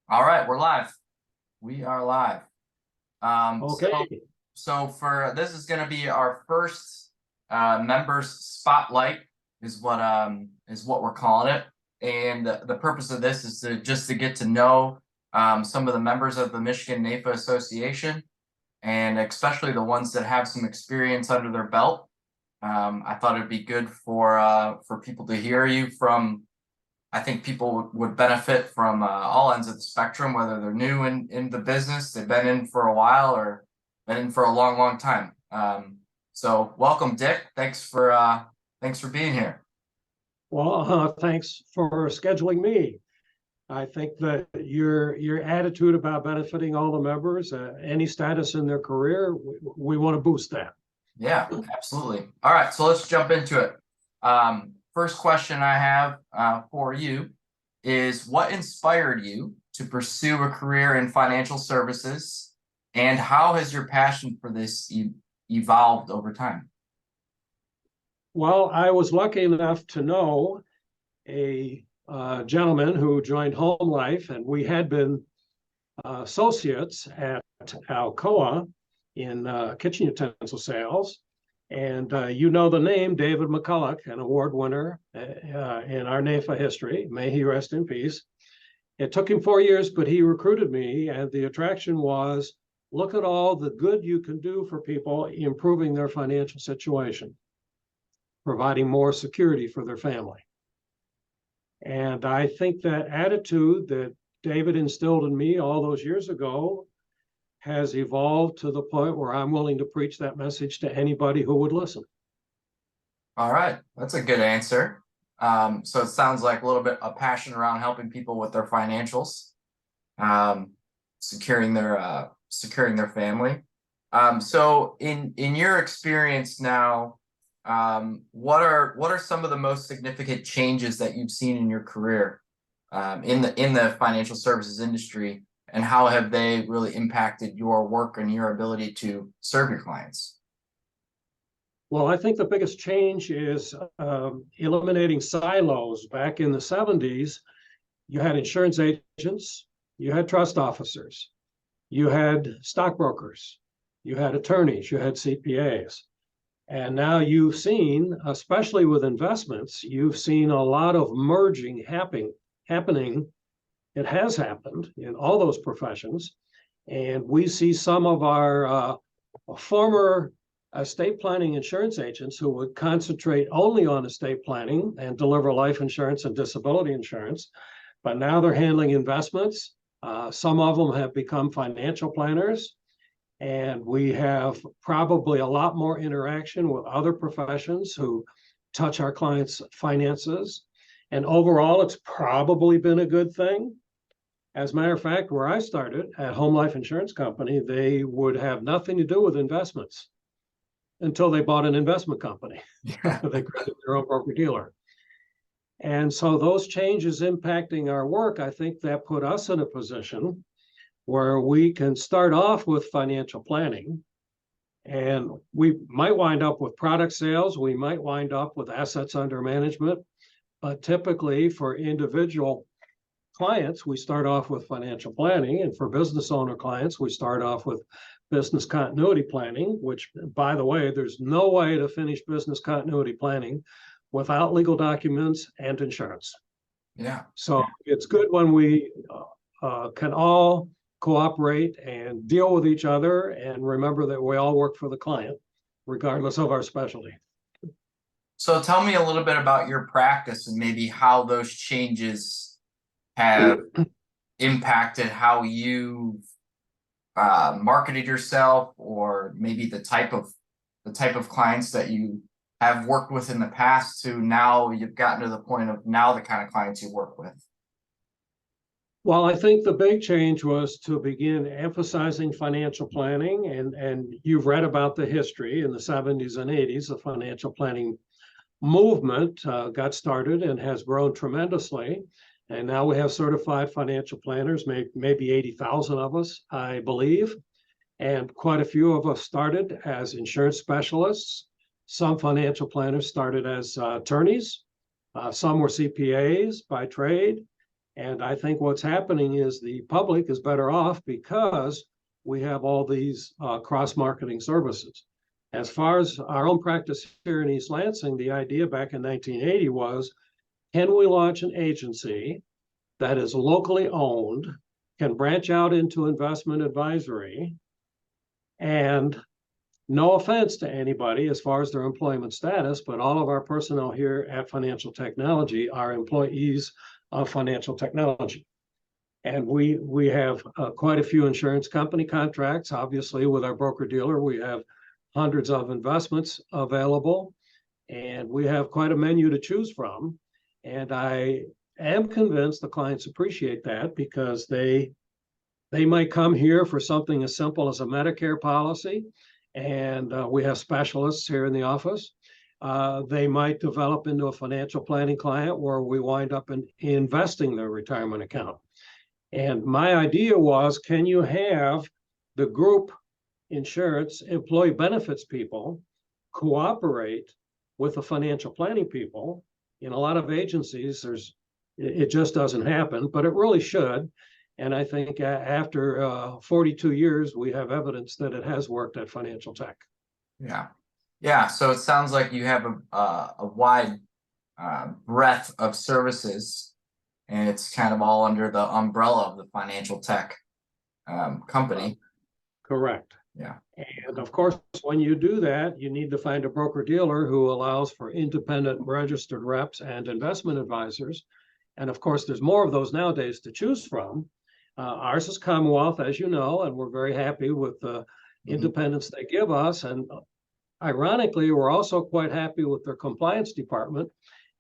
All right, we're live. We are live. Um, Okay. so, so for this is going to be our first members spotlight is what we're calling it. And the purpose of this is to get to know some of the members of the Michigan NAIFA Association, and especially the ones that have some experience under their belt. I thought it'd be good for people to hear you from. I think people would benefit from all ends of the spectrum, whether they're new in the business, they've been in for a while, or been in for a long, long time. So welcome, Dick. Thanks for being here. Well, thanks for scheduling me. I think that your attitude about benefiting all the members, any status in their career, we want to boost that. Yeah, absolutely. All right, so let's jump into it. First question I have for you is, what inspired you to pursue a career in financial services, and how has your passion for this evolved over time? Well, I was lucky enough to know a gentleman who joined Home Life, and we had been associates at Alcoa in kitchen utensil sales. And you know the name David McCulloch, an award winner in our NAIFA history. May he rest in peace. It took him 4 years, but he recruited me, and the attraction was, look at all the good you can do for people, improving their financial situation, providing more security for their family. And I think that attitude that David instilled in me all those years ago has evolved to the point where I'm willing to preach that message to anybody who would listen. All right, that's a good answer. So it sounds like a little bit of passion around helping people with their financials, securing their family. So in your experience now, what are some of the most significant changes that you've seen in your career in the financial services industry, and how have they really impacted your work and your ability to serve your clients? Well, I think the biggest change is eliminating silos. Back in the 70s, you had insurance agents, you had trust officers, you had stockbrokers, you had attorneys, you had CPAs. And now you've seen, especially with investments, you've seen a lot of merging happening. It has happened in all those professions. And we see some of our former estate planning insurance agents who would concentrate only on estate planning and deliver life insurance and disability insurance, but now they're handling investments. Some of them have become financial planners, and we have probably a lot more interaction with other professions who touch our clients' finances. And overall, it's probably been a good thing. As a matter of fact, where I started at Home Life Insurance Company, they would have nothing to do with investments until they bought an investment company. Yeah. They created their own broker-dealer. And so those changes impacting our work, I think that put us in a position where we can start off with financial planning, and we might wind up with product sales, we might wind up with assets under management, but typically for individual clients, we start off with financial planning, and for business owner clients, we start off with business continuity planning, which, by the way, there's no way to finish business continuity planning without legal documents and insurance. Yeah. So it's good when we can all cooperate and deal with each other, and remember that we all work for the client, regardless of our specialty. So tell me a little bit about your practice and maybe how those changes have impacted how you've marketed yourself, or maybe the type of clients that you have worked with in the past to now you've gotten to the point of now the kind of clients you work with. Well, I think the big change was to begin emphasizing financial planning, and you've read about the history. In the 70s and 80s, the financial planning movement got started and has grown tremendously. And now we have certified financial planners, maybe 80,000 of us, I believe. And quite a few of us started as insurance specialists. Some financial planners started as attorneys. Some were CPAs by trade. And I think what's happening is the public is better off because we have all these cross-marketing services. As far as our own practice here in East Lansing, the idea back in 1980 was, can we launch an agency that is locally owned, can branch out into investment advisory, and no offense to anybody as far as their employment status, but all of our personnel here at Financial Technology are employees of Financial Technology. And we have quite a few insurance company contracts. Obviously, with our broker-dealer, we have hundreds of investments available, and we have quite a menu to choose from. And I am convinced the clients appreciate that because they might come here for something as simple as a Medicare policy, and we have specialists here in the office. They might develop into a financial planning client where we wind up in investing their retirement account. And my idea was, can you have the group insurance employee benefits people cooperate with the financial planning people? In a lot of agencies, it just doesn't happen, but it really should. And I think after 42 years, we have evidence that it has worked at Financial Tech. Yeah. Yeah. So it sounds like you have a wide breadth of services, and it's kind of all under the umbrella of the Financial Tech company. Correct. Yeah. And of course, when you do that, you need to find a broker-dealer who allows for independent registered reps and investment advisors. And of course, there's more of those nowadays to choose from. Ours is Commonwealth, as you know, and we're very happy with the independence they give us. And ironically, we're also quite happy with their compliance department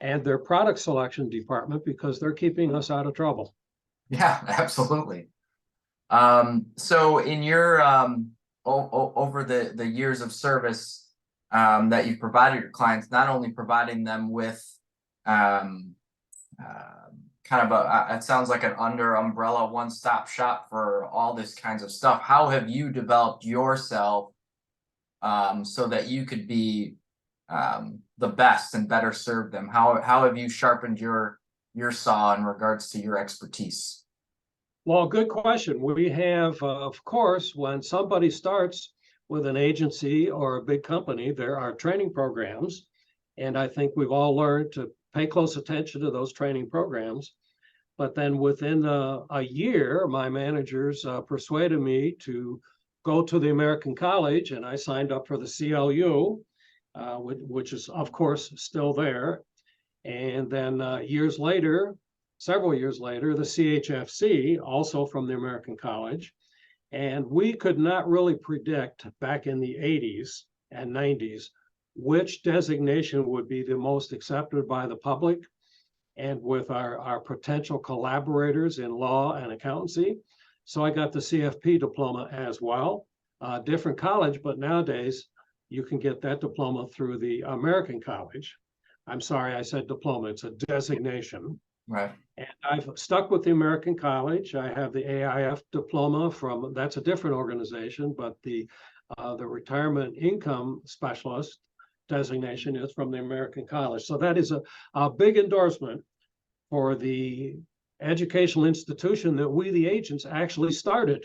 and their product selection department because they're keeping us out of trouble. Yeah, absolutely. So in your over the years of service that you've provided your clients, not only providing them with kind of it sounds like an under umbrella one-stop shop for all this kinds of stuff. How have you developed yourself so that you could be the best and better serve them? How have you sharpened your saw in regards to your expertise? Well, good question. We have, of course, when somebody starts with an agency or a big company, there are training programs. And I think we've all learned to pay close attention to those training programs. But then within a year, my managers persuaded me to go to the American College, and I signed up for the CLU, which is, of course, still there. And then several years later, the CHFC, also from the American College. And we could not really predict back in the 80s and 90s which designation would be the most accepted by the public and with our potential collaborators in law and accountancy. So I got the CFP diploma as well. Different college, but nowadays you can get that diploma through the American College. I'm sorry, I said diploma, it's a designation. Right. And I've stuck with the American College. I have the AIF diploma from, that's a different organization, but the retirement income specialist designation is from the American College. So that is a big endorsement for the educational institution that we, the agents, actually started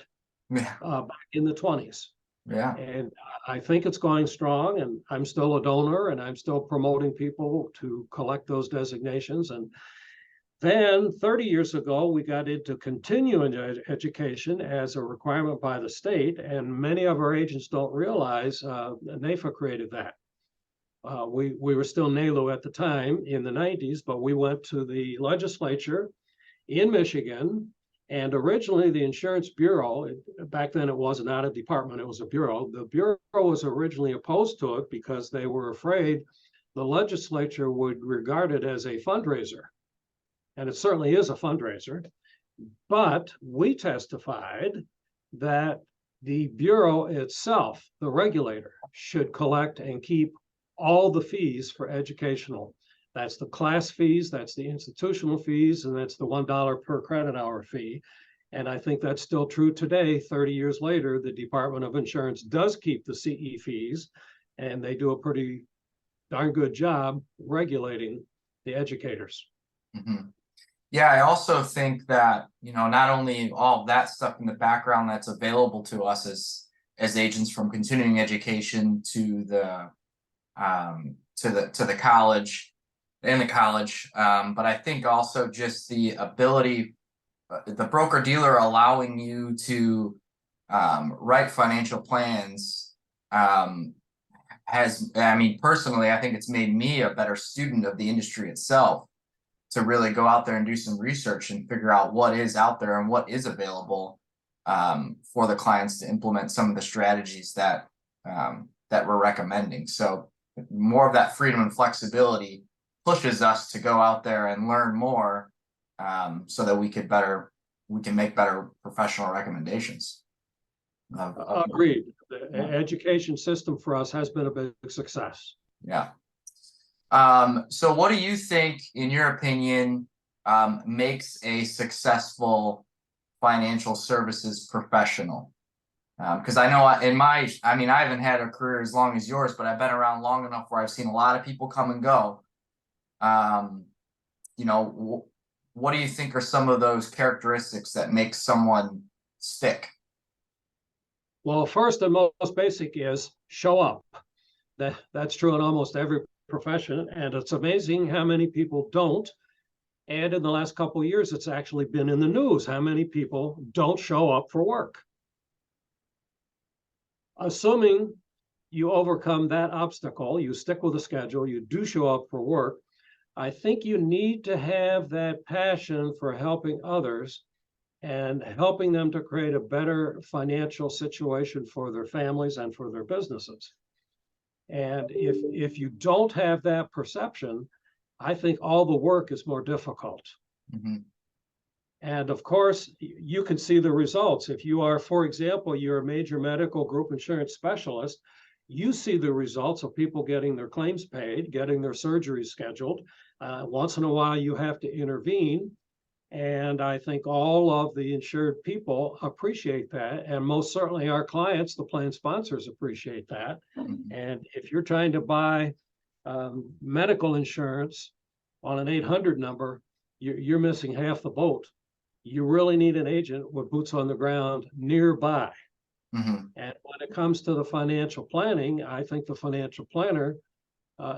back in the 20s. Yeah. And I think it's going strong, and I'm still a donor, and I'm still promoting people to collect those designations. And then 30 years ago, we got into continuing education as a requirement by the state, and many of our agents don't realize NAIFA created that. We were still NALU at the time in the 90s, but we went to the legislature in Michigan, and originally the Insurance Bureau, back then it was not a department, it was a bureau. The bureau was originally opposed to it because they were afraid the legislature would regard it as a fundraiser. And it certainly is a fundraiser, but we testified that the Bureau itself, the regulator, should collect and keep all the fees for educational. That's the class fees, that's the institutional fees, and that's the $1 per credit hour fee. And I think that's still true today. 30 years later, the Department of Insurance does keep the CE fees, and they do a pretty darn good job regulating the educators. Mm-hmm. Yeah, I also think that, not only all of that stuff in the background that's available to us as agents, from continuing education to the college but I think also just the ability, the broker dealer allowing you to write financial plans personally, I think it's made me a better student of the industry itself, to really go out there and do some research and figure out what is out there and what is available for the clients to implement some of the strategies that we're recommending. So more of that freedom and flexibility pushes us to go out there and learn more, so that we can make better professional recommendations. Agreed. The education system for us has been a big success. Yeah. So what do you think, in your opinion, makes a successful financial services professional? Because I know I haven't had a career as long as yours, but I've been around long enough where I've seen a lot of people come and go. What do you think are some of those characteristics that make someone stick? Well, first and most basic is show up. That's true in almost every profession, and it's amazing how many people don't. And in the last couple of years, it's actually been in the news how many people don't show up for work. Assuming you overcome that obstacle, you stick with the schedule, you do show up for work, I think you need to have that passion for helping others and helping them to create a better financial situation for their families and for their businesses. And if you don't have that perception, I think all the work is more difficult. Mm-hmm. And of course, you can see the results. If you are, for example, you're a major medical group insurance specialist, you see the results of people getting their claims paid, getting their surgeries scheduled. Once in a while, you have to intervene. And I think all of the insured people appreciate that. And most certainly our clients, the plan sponsors, appreciate that. Mm-hmm. And if you're trying to buy medical insurance on an 800 number, you're missing half the boat. You really need an agent with boots on the ground nearby. Mm-hmm. And when it comes to the financial planning, I think the financial planner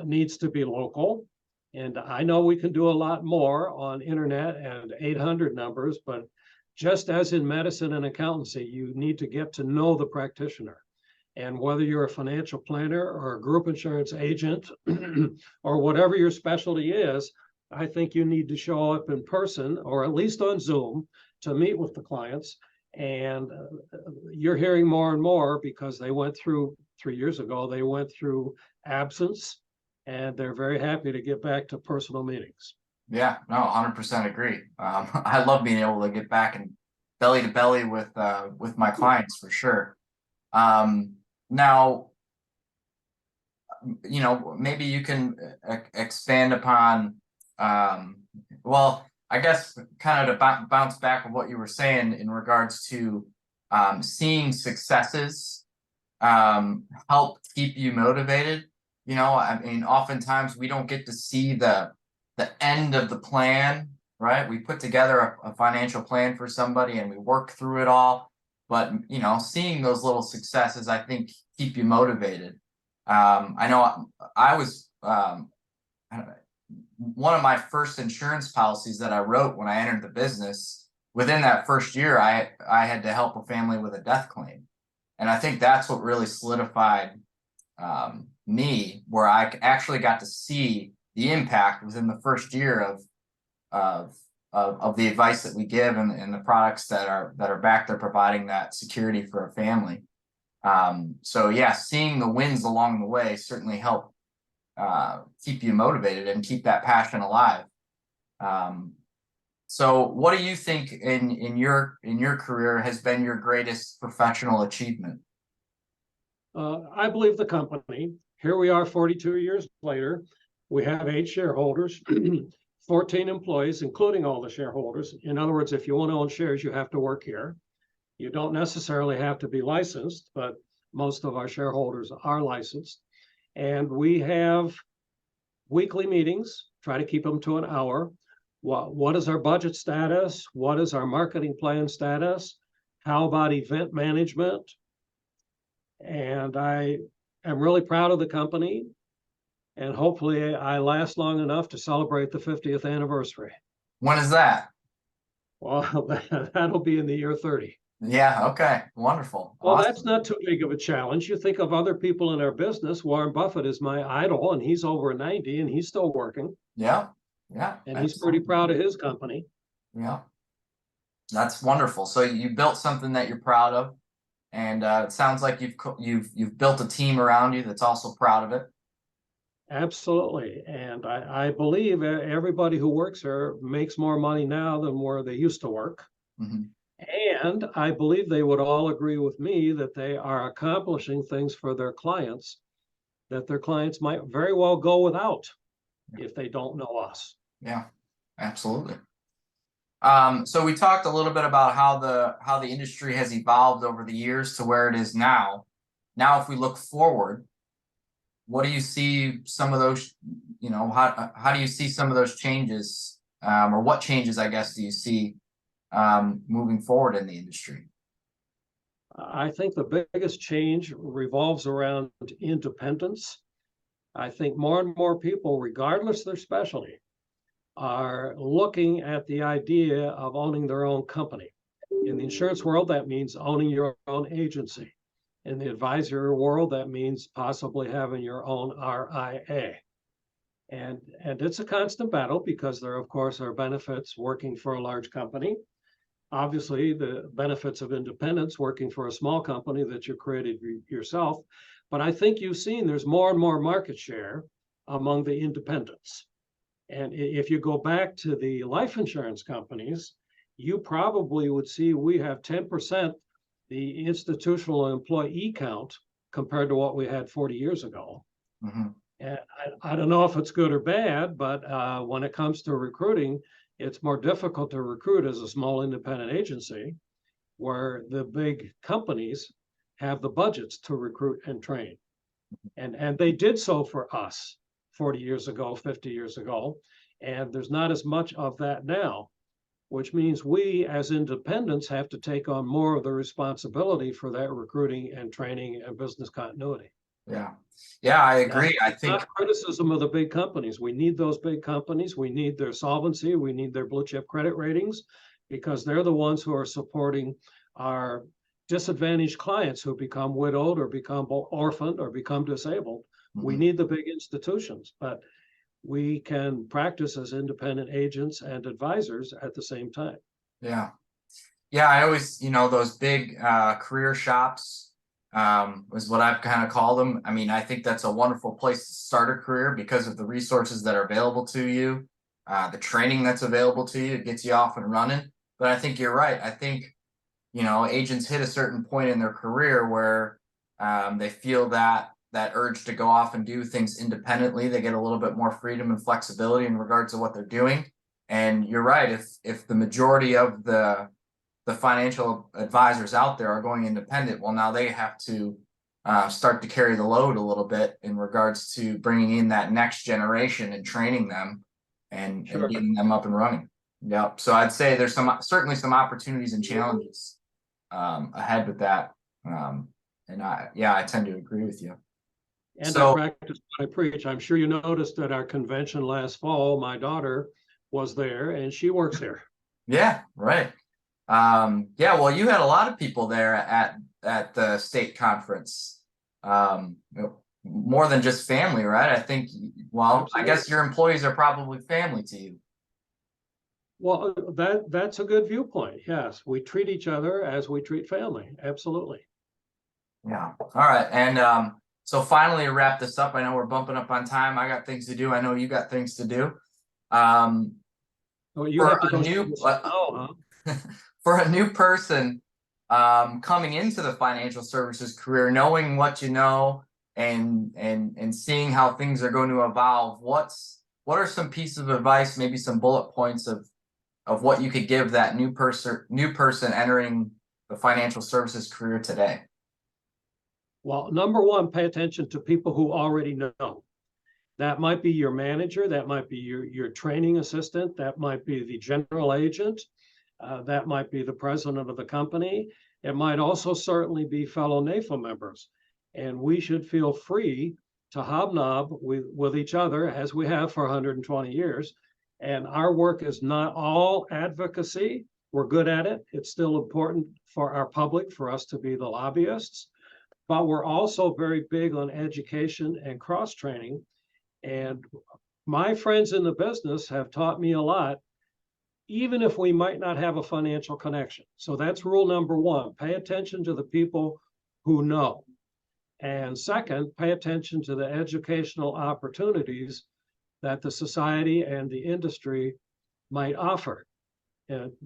needs to be local. And I know we can do a lot more on internet and 800 numbers, but just as in medicine and accountancy, you need to get to know the practitioner. And whether you're a financial planner or a group insurance agent or whatever your specialty is, I think you need to show up in person or at least on Zoom to meet with the clients. And you're hearing more and more because they went through 3 years ago, they went through absence, and they're very happy to get back to personal meetings. Yeah, no, 100% agree. I love being able to get back and belly to belly with my clients for sure. Now, maybe you can expand upon, well, I guess kind of to bounce back on what you were saying in regards to seeing successes help keep you motivated. Oftentimes we don't get to see the end of the plan, right? We put together a financial plan for somebody and we work through it all, but seeing those little successes, I think, keep you motivated. I know I was one of my first insurance policies that I wrote when I entered the business. Within that first year, I had to help a family with a death claim, and I think that's what really solidified me, where I actually got to see the impact within the first year of the advice that we give and the products that are back there providing that security for a family. So yeah, seeing the wins along the way certainly help keep you motivated and keep that passion alive. So what do you think in your career has been your greatest professional achievement? I believe the company. Here we are 42 years later. We have 8 shareholders, 14 employees, including all the shareholders. In other words, if you want to own shares, you have to work here. You don't necessarily have to be licensed, but most of our shareholders are licensed. And we have weekly meetings, try to keep them to an hour. What is our budget status? What is our marketing plan status? How about event management? And I am really proud of the company. And hopefully I last long enough to celebrate the 50th anniversary. When is that? Well, that'll be in the year 30. Yeah, okay. Wonderful. Well, Awesome. that's not too big of a challenge. You think of other people in our business. Warren Buffett is my idol, and he's over 90 and he's still working. Yeah. Yeah. And he's pretty proud of his company. Yeah. That's wonderful. So you built something that you're proud of, and it sounds like you've built a team around you that's also proud of it. Absolutely. And I believe everybody who works here makes more money now than where they used to work. Mm-hmm. And I believe they would all agree with me that they are accomplishing things for their clients that their clients might very well go without if they don't know us. Yeah, absolutely. So we talked a little bit about how the industry has evolved over the years to where it is now. Now, if we look forward, what do you see some of those, how do you see some of those changes, or what changes, I guess, do you see moving forward in the industry? I think the biggest change revolves around independence. I think more and more people, regardless of their specialty, are looking at the idea of owning their own company. In the insurance world, that means owning your own agency. In the advisory world, that means possibly having your own RIA. And it's a constant battle because there, of course, are benefits working for a large company. Obviously, the benefits of independence working for a small company that you created yourself. But I think you've seen there's more and more market share among the independents. And if you go back to the life insurance companies, you probably would see we have 10% the institutional employee count compared to what we had 40 years ago. Mm-hmm. And I don't know if it's good or bad, but when it comes to recruiting, it's more difficult to recruit as a small independent agency where the big companies have the budgets to recruit and train. And they did so for us 40 years ago, 50 years ago, and there's not as much of that now, which means we as independents have to take on more of the responsibility for that recruiting and training and business continuity. Yeah, I agree. I think not criticism of the big companies. We need those big companies. We need their solvency. We need their blue chip credit ratings because they're the ones who are supporting our disadvantaged clients who become widowed or become orphaned or become disabled. Mm-hmm. We need the big institutions, but we can practice as independent agents and advisors at the same time. Yeah. I always, those big career shops is what I've kind of called them. I mean, I think that's a wonderful place to start a career because of the resources that are available to you, the training that's available to you. It gets you off and running. But I think you're right. I think, agents hit a certain point in their career where they feel that urge to go off and do things independently. They get a little bit more freedom and flexibility in regards to what they're doing. And you're right. If the majority of the financial advisors out there are going independent, well, now they have to start to carry the load a little bit in regards to bringing in that next generation and training them and getting them up and running. Yep. So I'd say there's certainly some opportunities and challenges ahead with that. And I tend to agree with you. And so, I practice what I preach. I'm sure you noticed at our convention last fall, my daughter was there and she works here. Yeah, right. Well, you had a lot of people there at the state conference. More than just family, right? I think, well, absolutely. I guess your employees are probably family to you. Well, that's a good viewpoint. Yes, we treat each other as we treat family. Absolutely. Yeah. All right. And so finally, to wrap this up, I know we're bumping up on time. I got things to do. I know you got things to do. You have to go for a new person coming into the financial services career, knowing what you know and seeing how things are going to evolve, what are some pieces of advice, maybe some bullet points of what you could give that new person entering the financial services career today? Well, number one, pay attention to people who already know. That might be your manager, that might be your training assistant, that might be the general agent, that might be the president of the company. It might also certainly be fellow NAFA members. And we should feel free to hobnob with each other as we have for 120 years. And our work is not all advocacy. We're good at it. It's still important for our public, for us to be the lobbyists, but we're also very big on education and cross-training. And my friends in the business have taught me a lot, even if we might not have a financial connection. So that's rule number one, pay attention to the people who know. And second, pay attention to the educational opportunities that the society and the industry might offer,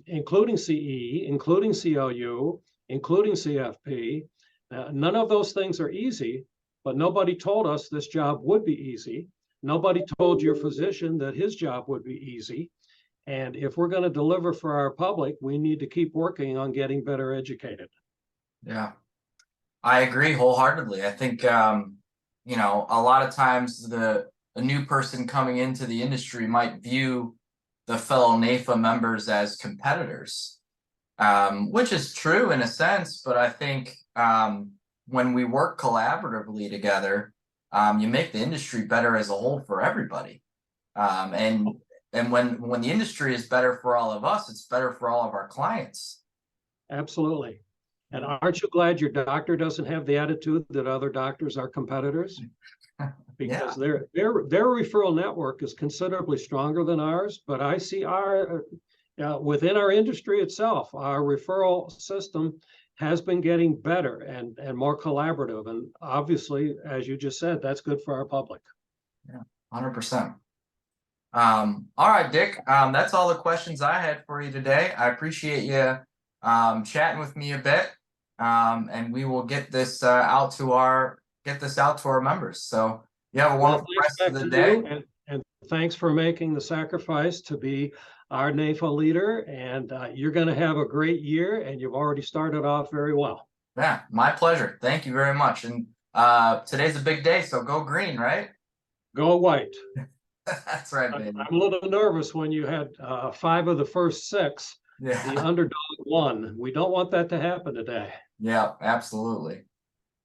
including CE, including COU, including CFP. None of those things are easy, but nobody told us this job would be easy. Nobody told your physician that his job would be easy. And if we're going to deliver for our public, we need to keep working on getting better educated. Yeah, I agree wholeheartedly. I think, you know, a lot of times a new person coming into the industry might view the fellow NAFA members as competitors, which is true in a sense, but I think when we work collaboratively together, you make the industry better as a whole for everybody. And when the industry is better for all of us, it's better for all of our clients. Absolutely. And aren't you glad your doctor doesn't have the attitude that other doctors are competitors? Because Yeah. their referral network is considerably stronger than ours. But I see our within our industry itself, our referral system has been getting better and more collaborative. And obviously, as you just said, that's good for our public. Yeah, 100%. All right, Dick. That's all the questions I had for you today. I appreciate you chatting with me a bit. And we will get this out to our members. So you have a wonderful rest of the day. And thanks for making the sacrifice to be our NAFA leader. And you're going to have a great year, and you've already started off very well. Yeah, my pleasure. Thank you very much. And today's a big day, so go green, right? Go white. That's right, baby. I'm a little nervous when you had 5 of the first 6. Yeah. The underdog won. We don't want that to happen today. Yeah, absolutely.